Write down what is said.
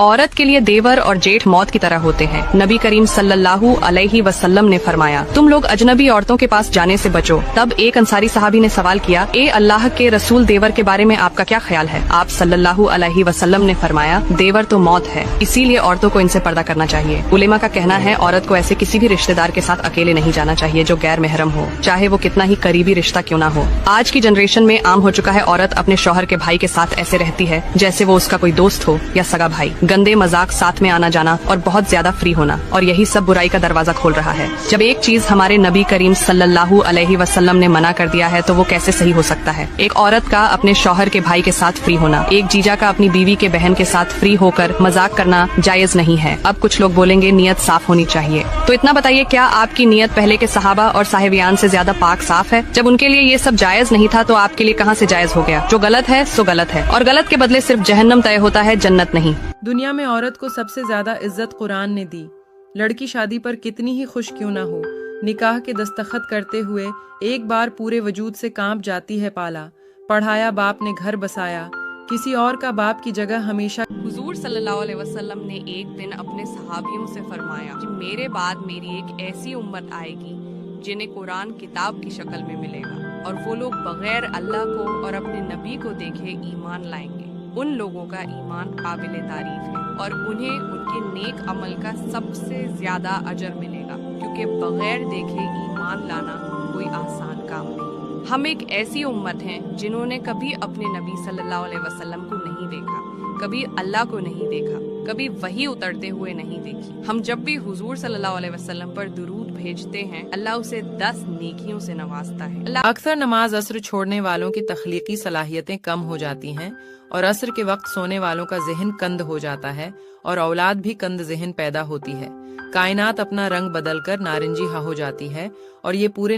औरत के लिए देवर और जेठ मौत की तरह होते हैं। नबी करीम सल्लल्लाहु अलैहि वसल्लम ने फरमाया, तुम लोग अजनबी औरतों के पास जाने से बचो। तब एक अंसारी सहाबी ने सवाल किया, ए अल्लाह के रसूल, देवर के बारे में आपका क्या ख्याल है? आप सल्लल्लाहु अलैहि वसल्लम ने फरमाया, देवर तो मौत है, इसीलिए औरतों को इनसे पर्दा करना चाहिए। उलेमा का कहना है, औरत को ऐसे किसी भी रिश्तेदार के साथ अकेले नहीं जाना चाहिए जो गैर महरम हो, चाहे वो कितना ही करीबी रिश्ता क्यों ना हो। आज की जनरेशन में आम हो चुका है औरत अपने शौहर के भाई के साथ ऐसे रहती है जैसे वो उसका कोई दोस्त हो या सगा भाई। गंदे मजाक, साथ में आना जाना और बहुत ज्यादा फ्री होना, और यही सब बुराई का दरवाजा खोल रहा है। जब एक चीज हमारे नबी करीम सल्लल्लाहु अलैहि वसल्लम ने मना कर दिया है तो वो कैसे सही हो सकता है? एक औरत का अपने शौहर के भाई के साथ फ्री होना, एक जीजा का अपनी बीवी के बहन के साथ फ्री होकर मजाक करना जायज नहीं है। अब कुछ लोग बोलेंगे नियत साफ होनी चाहिए, तो इतना बताइए, क्या आपकी नियत पहले के सहाबा और साहिबियान से ज्यादा पाक साफ है? जब उनके लिए ये सब जायज नहीं था तो आपके लिए कहाँ से जायज हो गया? जो गलत है सो गलत है, और गलत के बदले सिर्फ जहन्नम तय होता है, जन्नत नहीं। दुनिया में औरत को सबसे ज्यादा इज्जत कुरान ने दी। लड़की शादी पर कितनी ही खुश क्यों ना हो, निकाह के दस्तखत करते हुए एक बार पूरे वजूद से कांप जाती है पाला। पढ़ाया बाप ने, घर बसाया, किसी और का बाप की जगह हमेशा। हुजूर सल्लल्लाहु अलैहि वसल्लम ने एक दिन अपने सहाबियों से फरमाया कि मेरे बाद मेरी एक ऐसी उम्मत आएगी जिन्हें कुरान किताब की शक्ल में मिलेगा, और वो लोग बगैर अल्लाह को और अपने नबी को देखे ईमान लाएंगे। उन लोगों का ईमान काबिल तारीफ है और उन्हें उनके नेक अमल का सबसे ज्यादा अजर मिलेगा, क्योंकि बगैर देखे ईमान लाना कोई आसान काम नहीं। हम एक ऐसी उम्मत हैं जिन्होंने कभी अपने नबी सल्लल्लाहु अलैहि वसल्लम को नहीं देखा, कभी अल्लाह को नहीं देखा, कभी वही उतरते हुए नहीं देखी। हम जब भी हुजूर सल्लल्लाहु अलैहि वसल्लम पर दुरूद भेजते हैं, अल्लाह उसे 10 नेकियों से नवाजता है। अक्सर नमाज असर छोड़ने वालों की तख्लीकी सलाहियतें कम हो जाती हैं और असर के वक्त सोने वालों का जहन कंद हो जाता है और औलाद भी कंद जहन पैदा होती है। कायनात अपना रंग बदलकर नारंगी हो जाती है और ये पूरे